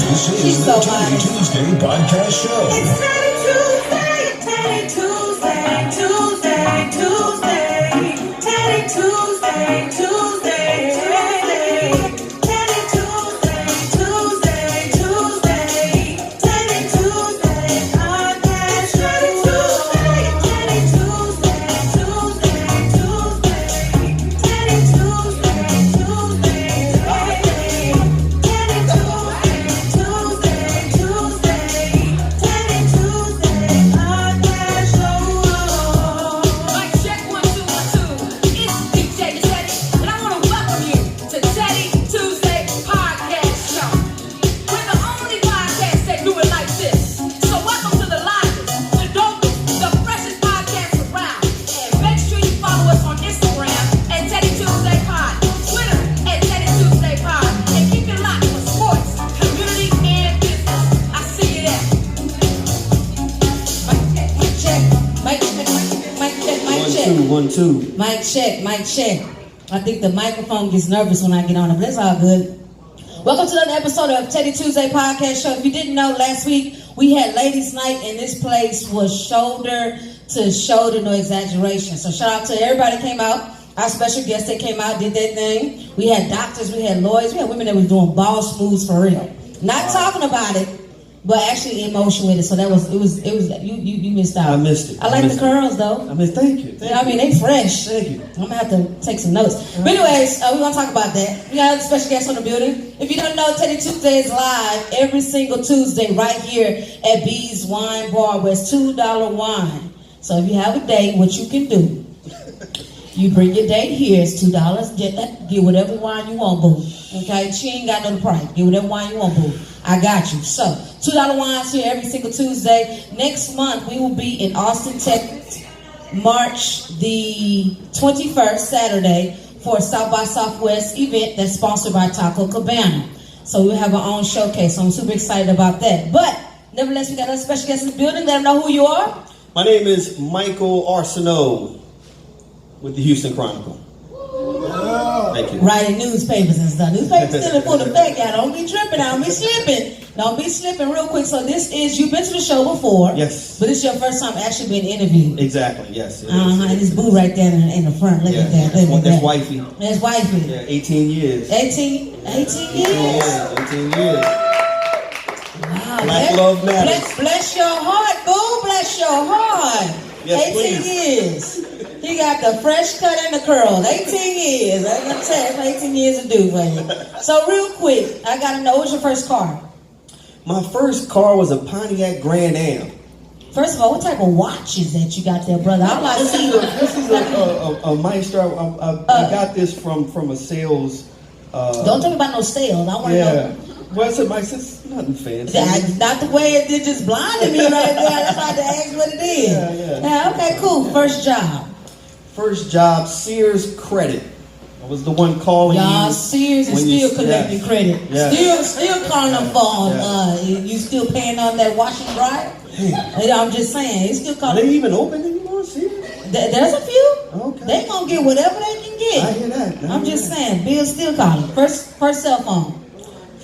This is the Teddi Tuesday Podcast Show. It's Teddi Tuesday, Teddi Tuesday, Teddi Tuesday, Teddi Tuesday, Teddi Tuesday, Teddi Tuesday Podcast Show. Teddi Tuesday, Teddi One, two. Mic check. I think the microphone gets nervous when I get on it, but it's all good. Welcome to another episode of Teddi Tuesday Podcast Show. If you didn't know, last week we had Ladies Night, and this place was shoulder to shoulder, no exaggeration. So shout out to everybody that came out. Our special guests that came out, did their thing. We had doctors, we had lawyers, we had women that was doing boss moves for real. Not talking about it, but actually in motion with it. So that was you missed out. I missed it. I like the curls though. Thank you. I mean, they fresh. Thank you. I'm gonna have to take some notes. But anyways, we want to talk about that. We got a special guest on the building. If you don't know, Teddi Tuesday is live every single Tuesday right here at B's Wine Bar, where it's $2 wine. So if you have a date, what you can do, you bring your date here. It's $2. Get whatever wine you want, boo. Okay, she ain't got no price. Get whatever wine you want, boo. I got you. So $2 wines here every single Tuesday. Next month we will be in Austin, Texas, March the 21st, Saturday, for a South by Southwest event that's sponsored by Taco Cabana. So we'll have our own showcase. So I'm super excited about that. But nevertheless, we got a special guest in the building. Let them know who you are. My name is Michael Arceneaux with the Houston Chronicle. Thank you. Writing newspapers and stuff. Newspapers still in full effect, y'all. Don't be tripping. Don't be slipping. Don't be slipping real quick. So this is, you've been to the show before. Yes. But this is your first time actually being interviewed. Exactly, yes. And this boo right there in the front. Look at that. That's wifey. That's wifey. Yeah, 18 years. 18 years. Yeah, 18 years. Wow. Black love matters. Bless your heart, boo. Bless your heart. Yes, 18 years. He got the fresh cut and the curls. 18 years. I'm going to tell you, 18 years to do for you. So real quick, I got to know, what's your first car? My first car was a Pontiac Grand Am. First of all, what type of watches that you got there, brother? I'm like, This is a Maestro. I got this from a sales. Don't tell me about no sales. I want to know. Well, it's nothing fancy. Not the way it did, just blinded me right there. That's why I had to ask what it is. Yeah, okay, cool. First job. First job, Sears Credit. I was the one calling you. Sears is still collecting credit. Yeah. Still calling them for, you still paying on that wash and dry? I'm just saying, it's still calling. Are they even open anymore, Sears? There's a few. Okay. They gonna get whatever they can get. I hear that. I'm just saying, Bill's still calling. First cell phone.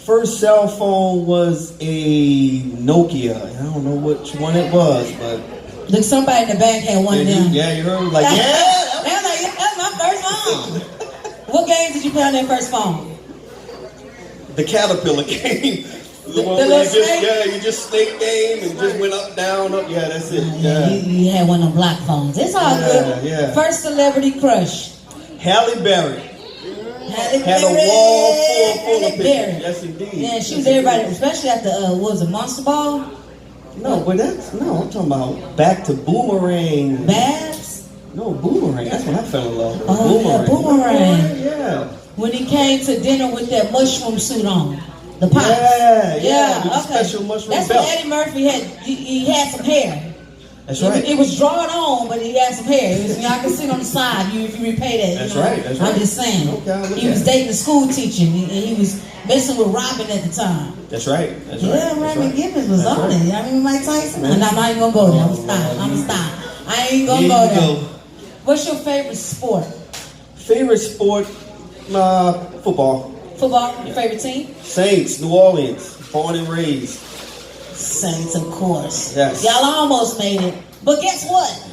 First cell phone was a Nokia. I don't know which one it was, but Look, somebody in the back had one of them. Yeah, you heard? Like, That's my first phone. What games did you play on that first phone? The Caterpillar game. The one little where snake? you just snake game and just went up, down, up. Yeah, that's it. Yeah. You had one of them black phones. It's all good. Yeah. First celebrity crush. Halle Berry. Had a wall full of pictures. Yes, indeed. Yeah, she was everybody, especially at the, what was it, Monster Ball? No, but I'm talking about back to Boomerang. Babs? No, Boomerang. That's when I fell in love with Boomerang. Yeah. When he came to dinner with that mushroom suit on. The pops. Yeah. With the special mushroom That's belt. when Eddie Murphy he had some hair. That's right. It was drawn on, but he had some hair. I can sit on the side if you repay that. That's right. I'm just saying. Okay, he was dating a school teacher, and he was messing with Robin at the time. That's right. Raymond Gibbons was on it. I mean, Mike Tyson. I'm not even gonna go there. I'm gonna stop. I ain't gonna go there. What's your favorite sport? Favorite sport? Football. Football, your favorite team? Saints, New Orleans, born and raised. Saints, of course. Yes. Y'all almost made it. But guess what?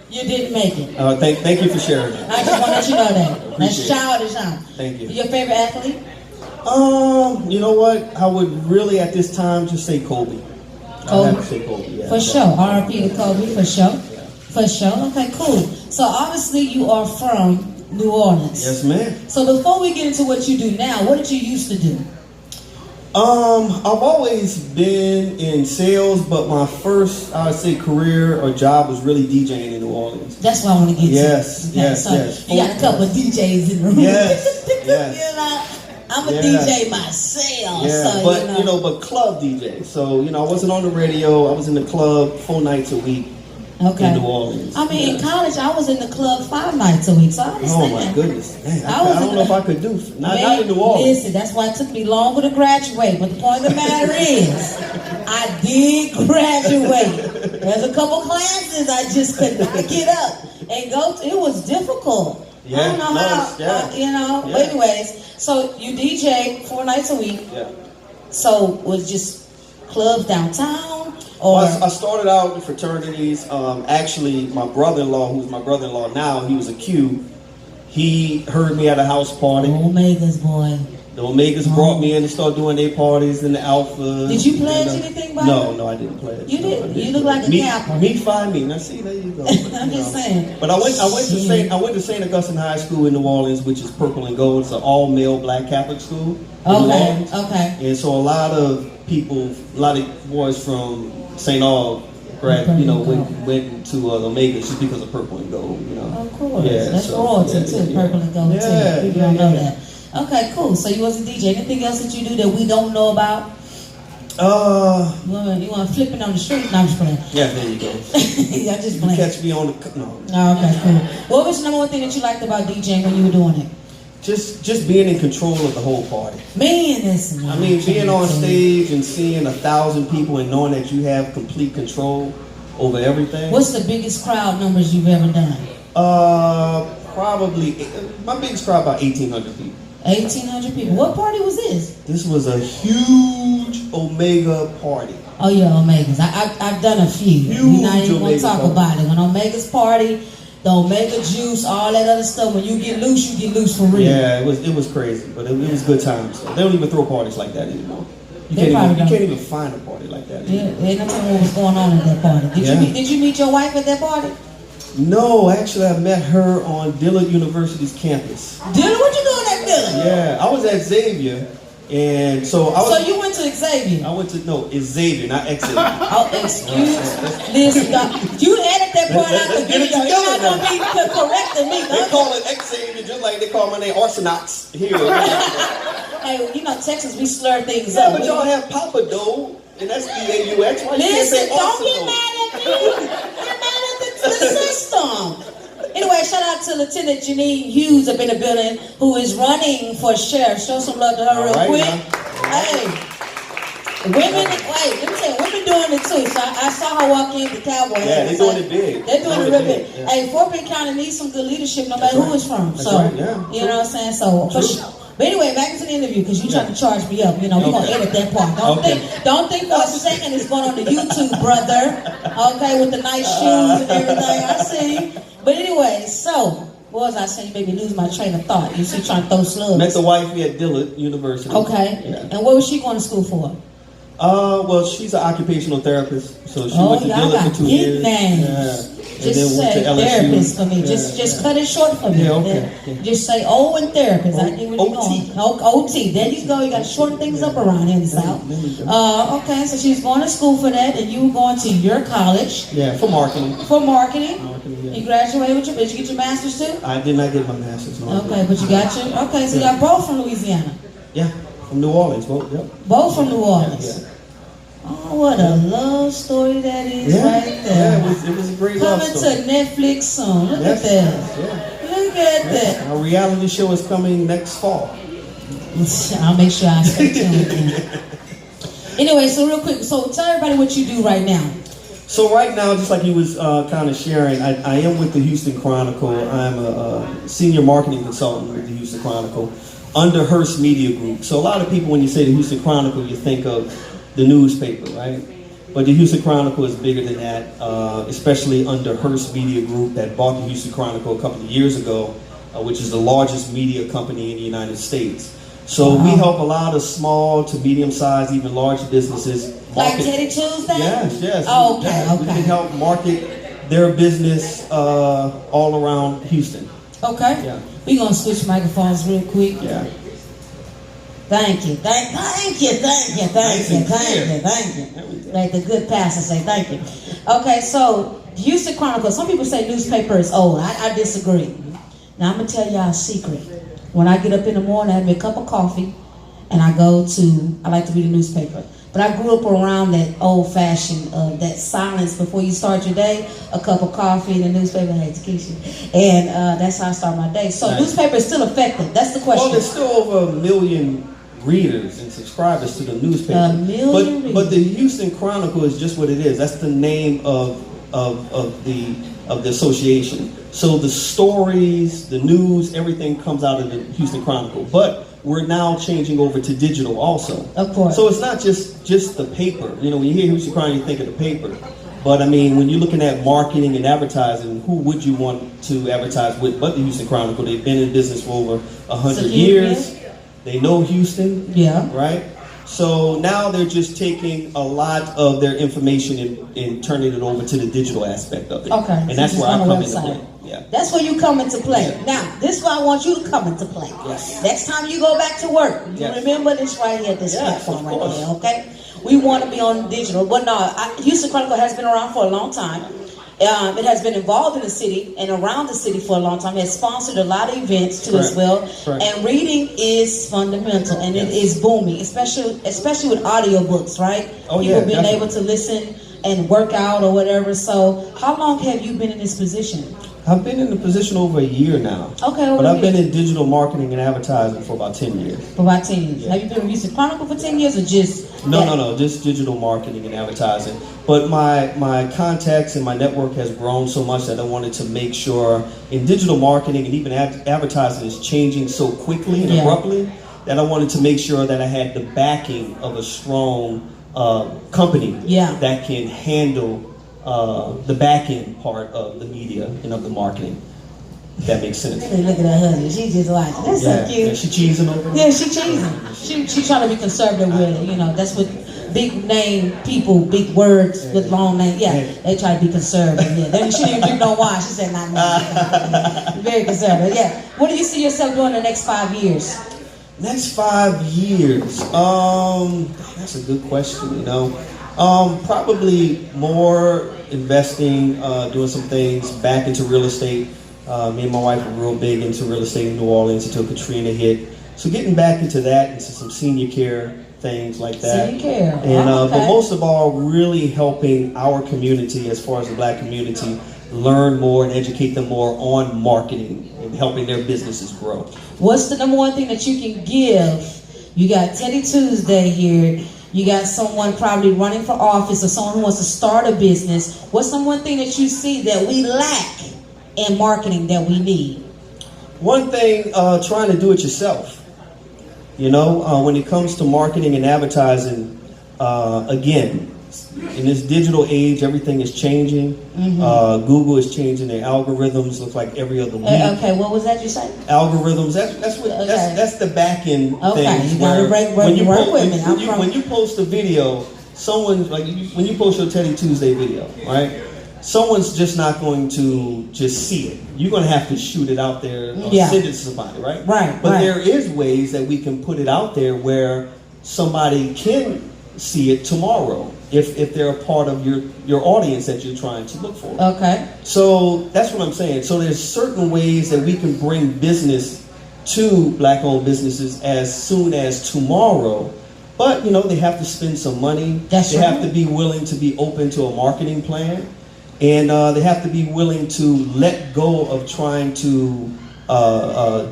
You didn't make it. Thank you for sharing that. I just want to let you know that. That's Appreciate it. childish, huh? Thank you. Your favorite athlete? You know what? I would really at this time just say Kobe. I'd have to say Kobe, yeah. For sure. R.I.P. to Kobe, for sure. For sure. Okay, cool. So obviously you are from New Orleans. Yes, ma'am. So before we get into what you do now, what did you used to do? I've always been in sales, but my first, I would say, career or job was really DJing in New Orleans. That's what I want to get to. Yes, Okay, yes, so yes. You got a couple of DJs in the room. Yes, yes. You know, I'm a Yes. DJ myself. Yeah, so, but but club DJ. So I wasn't on the radio. I was in the club 4 nights a week okay. in New Orleans. I mean, in college, I was in the club 5 nights a week, so I Oh understand. my goodness, man! I was I don't in know the- if I could do not Man, in New Orleans. Listen, that's why it took me longer to graduate. But the point of the matter is, I did graduate. There's a couple classes I just could not get up and go to. It was difficult. I don't know how, Yeah. But anyways, so you DJ 4 nights a week. Yeah. So was just clubs downtown, or Well, I started out in fraternities. Actually, my brother-in-law, who's my brother-in-law now, he was a Q. He heard me at a house party. Omegas, boy. The Omegas brought me in to start doing their parties and the Alphas. Did you pledge and, anything by No, it? no, I didn't pledge. You No, didn't? I didn't. You look like a meet, Kappa. Meet, find me. Now, see, there you go. I'm just saying. But I went to St. Augustine High School in New Orleans, which is purple and gold. It's an all-male black Catholic school. in New Okay, Orleans. okay. And so a lot of boys from St. Aug, went to the Omegas just because of purple and gold. Of course. Yeah, That's so, royalty yeah, too, yeah. purple and gold Yeah, too. People yeah, don't know yeah. that. Okay, cool. So you was a DJ. Anything else that you do that we don't know about? You want to flip it on the street? No, I'm just playing. Yeah, there you go. Yeah, I'm just You playing. catch me on the no. Oh, okay, cool. What was the number one thing that you liked about DJing when you were doing it? Just being in control of the whole party. Man, listen. I mean, being on stage and seeing 1,000 people and knowing that you have complete control over everything. What's the biggest crowd numbers you've ever done? Probably my biggest crowd about 1,800 people. 1,800 people. What party was this? This was a huge Omega party. Oh yeah, Omegas. I've done a few. We're not even going to Omega talk party. about it. When Omegas party, the Omega juice, all that other stuff. When you get loose for real. Yeah, it was crazy, but it was good times. They don't even throw parties like that anymore. You They probably can't don't. even find a party like that Yeah, anymore. ain't no telling what was going on at that party. Did you meet your wife at that party? No, actually, I met her on Dillard University's campus. Dylan, what you doing at Dylan? Yeah, I was at Xavier, and so I was. So you went to Xavier? I went to it's Xavier, not Xavier. Oh, excuse this. You edit that part out the Let's get it video. You're not together gonna be correcting me. They call it Xavier just like they call my name Arceneaux here. Hey, Texas, we slur things Yeah, up. but y'all have Papa Doe, and that's D-A-U-X. Why you can't Listen, say don't get Arceneaux? mad at me. Get mad at the system. Anyway, shout out to Lieutenant Janine Hughes up in the building who is running for sheriff. Show some love to her real right, quick. now. Hey, women, let me tell you, women doing it too. So I saw her walk in with the cowboy. Yeah, they're doing it big. They're doing it real big. Yeah. Hey, Fort Bend County needs some good leadership no matter That's who it's from. That's So, right, yeah. you know what I'm saying? So, for True. sure. But anyway, back to the interview because you tried to charge me up. We're gonna Okay. edit that part. Don't think for a second it's going on the YouTube, brother. Okay, with the nice shoes and everything. I see. But anyway, so what was I saying? You made me lose my train of thought. You see, trying to throw slugs. Met the wifey at Dillard University. Okay. Yeah. And what was she going to school for? Well, she's an occupational therapist, so she went to y'all Dillard got for 2 big years. names. Yeah. And Just then went say to LSU. therapist for me. Yeah, Just cut it short for me. Yeah, okay. Just say O and therapist. I think where you OT. going. OT. There you go. You got to shorten things up around here in the South. There you go. Okay, so she's going to school for that, and you were going to your college Yeah, for marketing. for marketing. Marketing, yeah. You graduated with did you get your master's too? I did not get my master's. No. Okay, but you got your okay. So y'all both from Louisiana. Yeah, from New Orleans. Well, yep. Both from New Orleans. Yeah. Oh, what a love story that is right Yeah, there. it was a great love Coming story. to Netflix soon. Look Yes, at that. yeah. Look at that. Our reality show is coming next fall. I'll make sure I stay tuned in. Anyway, so real quick, so tell everybody what you do right now. So right now, just like he was kind of sharing, I am with the Houston Chronicle. I'm a senior marketing consultant with the Houston Chronicle. under Hearst Media Group. So a lot of people, when you say the Houston Chronicle, you think of the newspaper, right? But the Houston Chronicle is bigger than that, especially under Hearst Media Group that bought the Houston Chronicle a couple of years ago, which is the largest media company in the United States. So we help a lot of small to medium-sized, even large businesses. Like Teddi Tuesday? Yes. Oh, okay, Yeah, we can help market their business all around Houston. Okay. Yeah. We're going to switch microphones real quick. Yeah. Thank you. Thank you. Like the good pastor say, thank you. Okay, so the Houston Chronicle, some people say newspaper is old. I disagree. Now I'm going to tell y'all a secret. When I get up in the morning, I have me a cup of coffee, and I like to read a newspaper. But I grew up around that old-fashioned, that silence before you start your day, a cup of coffee and a newspaper, hey, Takesha. And that's how I start my day. So newspaper is still effective. That's the question. Well, there's still over 1 million readers and subscribers to the newspaper. 1 million but the Houston Chronicle is just what it is. That's the name of the association. So the stories, the news, everything comes out of the Houston Chronicle. But we're now changing over to digital also. Of course. So it's not just the paper. You know, when you hear Houston Chronicle, you think of the paper. But I mean, when you're looking at marketing and advertising, who would you want to advertise with but the Houston Chronicle? They've been in business for over 100 years. They know Houston. Yeah. Right? So now they're just taking a lot of their information and turning it over to the digital aspect of it. Okay. And that's where I come into play. Yeah. That's where you come into play. Yeah. Now, this is where I want you to come into play. Yes. Next time you go back to work, you remember this right here, this platform right here, okay? We want to be on digital. But no, Houston Chronicle has been around for a long time. It has been involved in the city and around the city for a long time. It has sponsored a lot of events too as well. Correct. And reading is fundamental, and it is booming, especially with audiobooks, right? People being able to listen and work out or whatever. So how long have you been in this position? I've been in the position over a year now. Okay, but I've been in digital marketing and advertising for about 10 years. For about 10 years. Yeah. Have you been with Houston Chronicle for 10 years or just... No, just digital marketing and advertising. But my contacts and my network has grown so much that I wanted to make sure in digital marketing and even advertising is changing so quickly and abruptly that I wanted to make sure that I had the backing of a strong company that can handle the back end part of the media and of the marketing. If that makes sense. Hey, look at her husband. She just watching. That's so cute. Yeah, she cheesing over there? Yeah, she cheesing. She trying to be conservative with it. You know, that's what big name people, big words with long names. Yeah, they try to be conservative. Yeah, she didn't drink no wine. She said not me. Very conservative. Yeah. What do you see yourself doing the next 5 years? Next 5 years. That's a good question. You know. Probably more investing, doing some things back into real estate. Me and my wife were real big into real estate in New Orleans until Katrina hit. So getting back into that, into some senior care things like that. Senior care. And but most of all, really helping our community, as far as the Black community, learn more and educate them more on marketing and helping their businesses grow. What's the number one thing that you can give? You got Teddi Tuesday here. You got someone probably running for office or someone who wants to start a business. What's some one thing that you see that we lack in marketing that we need? One thing, trying to do it yourself. You know, when it comes to marketing and advertising, again, in this digital age, everything is changing. Google is changing their algorithms. Looks like every other week. Okay, what was that you said? Algorithms. That's the back end thing. You gotta work with me. When you post a video, someone when you post your Teddi Tuesday video, right? Someone's just not going to just see it. You're going to have to shoot it out there or send it to somebody, right? Right. But there is ways that we can put it out there where somebody can see it tomorrow if they're a part of your audience that you're trying to look for. Okay. So that's what I'm saying. So there's certain ways that we can bring business to Black-owned businesses as soon as tomorrow. But, you know, they have to spend some money. They have to be willing to be open to a marketing plan. And they have to be willing to let go of trying to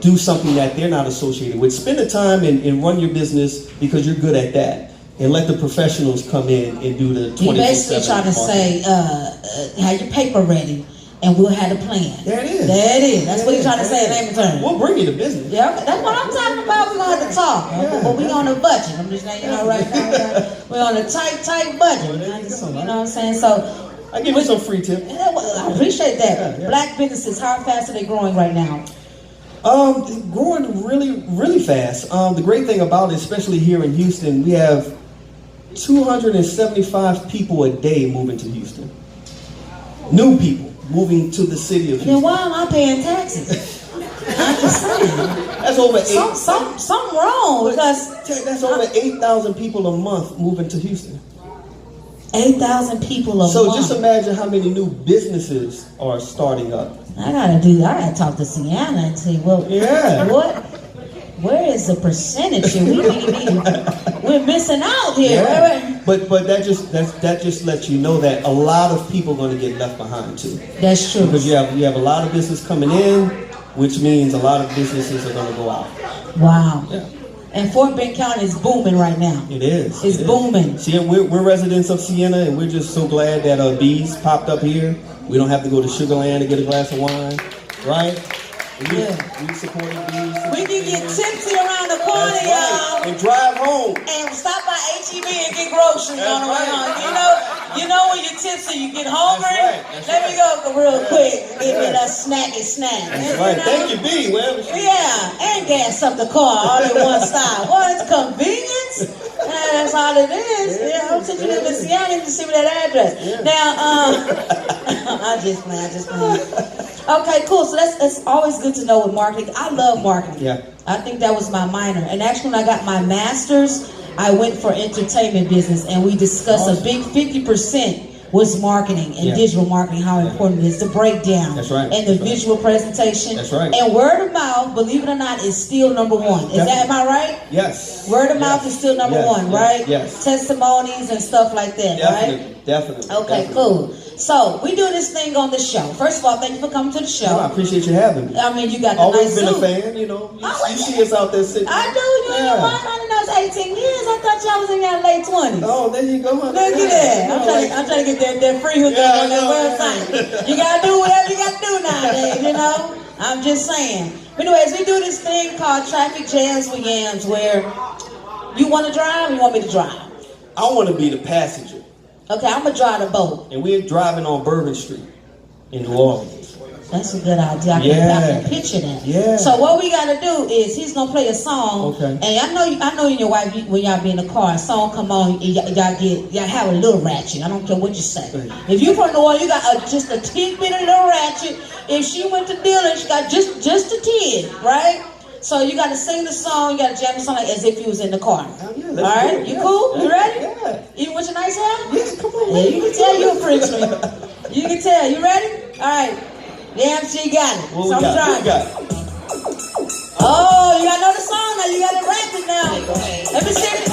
do something that they're not associated with. Spend the time and run your business because you're good at that. And let the professionals come in and do the 24/7 You basically trying to say, have your paper ready. and we'll have a plan. There it is. There it is. That's what he's trying to say in layman terms. We'll bring you to business. Yeah, okay. That's what I'm talking about. We're going to have to talk. Yeah. But we on a budget. I'm just saying, right now, we're on a tight budget. You know what I'm saying? So, I give you some free tips. Yeah, well, I appreciate that. Yeah. Black businesses, how fast are they growing right now? Growing really fast. The great thing about it, especially here in Houston, we have 275 people a day moving to Houston. New people moving to the city of Houston. Then why am I paying taxes? I'm just saying. That's over 8. Something wrong because That's over 8,000 people a month moving to Houston. 8,000 people a month. So just imagine how many new businesses are starting up. I gotta talk to Sienna and see where is the percentage here? We're missing out here. Yeah. But that just lets you know that a lot of people are going to get left behind too. That's true. Because you have a lot of business coming in, which means a lot of businesses are going to go out. Wow. Yeah. And Fort Bend County is booming right now. It is. It's booming. See, we're residents of Siena, and we're just so glad that Bees popped up here. We don't have to go to Sugar Land to get a glass of wine, right? We supported Bees. We can get tipsy around the corner, That's y'all. right. And drive home. And stop by HEB and get groceries on the way home. You know when you're tipsy, you get hungry. That's Let me go real quick. Give me that snack. That's right. Thank you, B. Wherever she and gas up the car all in one stop. What is convenience? That's all it is. Yeah, I'm sitting in the Seattle. I need to see me that address. Yeah. Now, I just playing. Okay, cool. So that's always good to know with marketing. I love marketing. Yeah. I think that was my minor. And actually, when I got my master's, I went for entertainment business, and we discussed a big 50% was marketing and digital marketing, how important it is, the breakdown. That's right. And the visual presentation. That's right. And word of mouth, believe it or not, is still number one. Am I right? Yes. Word of mouth is still number one, right? Yes. Testimonies and stuff like that, right? Definitely. Okay, cool. So, we do this thing on the show. First of all, thank you for coming to the show. Well, I appreciate you having me. I mean, you got the Always nice been suit. a fan, you know. You see us out there sitting. I do. You know what? I didn't know it's 18 years. I thought y'all was in your late 20s. Oh, there you go. Look at that. I'm trying to get that free hookup on that website. You got to do whatever you got to do nowadays, you know? I'm just saying. But anyways, we do this thing called Traffic Jams with Yams where you want to drive, you want me to drive. I want to be the passenger. Okay, I'm going to drive the boat. And we're driving on Bourbon Street in New Orleans. That's a good idea. I can picture that. Yeah. So what we gotta do is he's gonna play a song. Okay. And I know you and your wife when y'all be in the car, a song come on, y'all have a little ratchet. I don't care what you say. If you from New Orleans, you got just a tidbit of little ratchet. If she went to Dillon, she got just a tid, right? So you gotta sing the song, you gotta jam the song as if you was in the car. Yeah, all right, you cool? You ready? Yeah. Even with your nice hair? Yeah, come on. Yeah, you can tell you a Frenchman. You can tell. You ready? All right. Damn, she got it. What we got? Oh, you gotta know the song now. You gotta rap it now. Let me see it.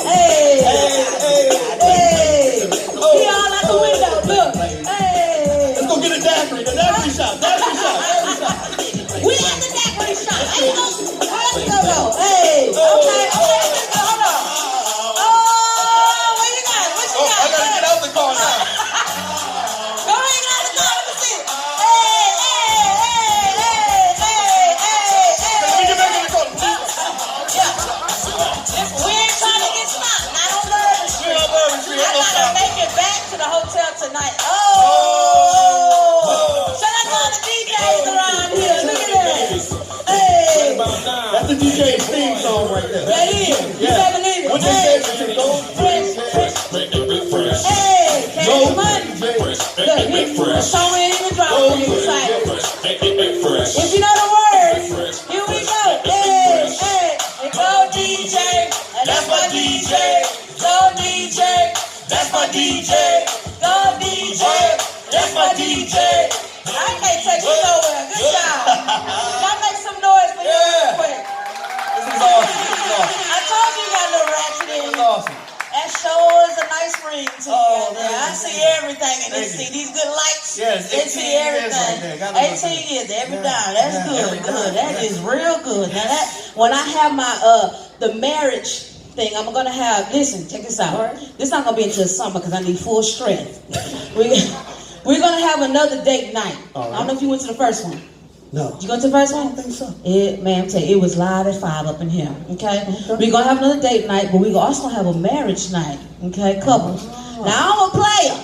Hey. He all out the window. Look. Hey. Let's go get a daiquiri. The daiquiri shop. We at the daiquiri shop. Let's go. Hey. Okay. Hold on. Oh, what you got? What you got? I gotta get out the car now. Go ahead, get out the car. Let me see. Let me get back in the car. We ain't trying to get stopped. Not on Bourbon Street. I gotta make it back to the hotel tonight. Shout out to all the DJs around here. Look at that. Hey. That's the DJ's theme song right there. That is. You better believe it. What they say to go fresh. Hey, cash money. Look, the song ain't even dropped. If you know the words, here we go. Hey, and go DJ. And that's my DJ. Go DJ. That's my DJ. Go DJ. That's my DJ. I can't take you nowhere. Good job. Y'all make some noise for me real quick. This is awesome. I told you got a little ratchet in you. Awesome. That sure is a nice ring to you. I see everything in this. See these good lights. Yes, they see everything. 18 years every time. That's good. That is real good. Now that when I have my the marriage thing. I'm gonna have. Listen, check this out. This not gonna be until summer because I need full strength. We're gonna have another date night. Right. I don't know if you went to the first one. No. Did you go to the first one? I don't think so. Man, I'm telling you, it was live at 5 up in here. Okay? We're gonna have another date night, but we're also gonna have a marriage night. Okay, couples. Now I'm a player.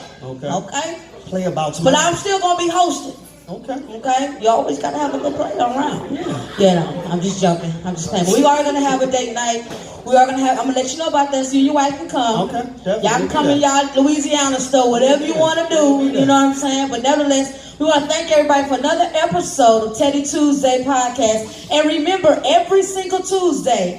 Okay. Play about But I'm still gonna be hosting. Okay. You always gotta have a little player around. Yeah. No, I'm just joking. I'm just playing. But we are gonna have a date night. We are gonna have. I'm gonna let you know about that so you and your wife can come. Okay. Y'all can come in y'all Louisiana store, whatever you want to do. You know what I'm saying? But nevertheless, we want to thank everybody for another episode of Teddi Tuesday Podcast. And remember, every single Tuesday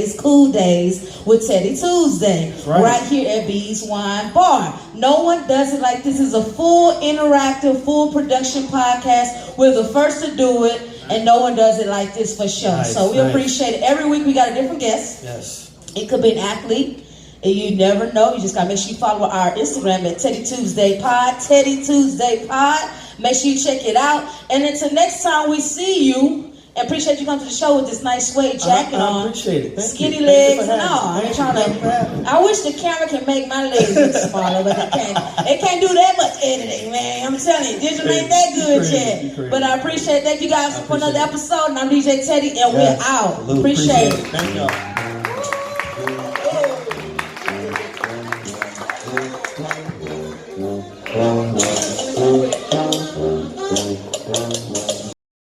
is Cool Days with Teddi Tuesday. Right here at B's Wine Bar. No one does it like this. Is a full interactive, full production podcast. We're the first to do it. And no one does it like this for sure. Nice, so we appreciate it. Every week we got a different guest. Yes. It could be an athlete. And you never know. You just got to make sure you follow our Instagram at Teddi Tuesday Pod. Teddi Tuesday Pod. Make sure you check it out. And until next time we see you. And appreciate you coming to the show with this nice suede jacket on. I appreciate it. Skinny legs and all. I'm trying to. I wish the camera can make my legs look smaller, but it can't. It can't do that much editing, man. I'm telling you, digital ain't that good yet. But I appreciate. Thank you guys for another episode. And I'm DJ Teddi, and we're out. Appreciate it. Thank y'all.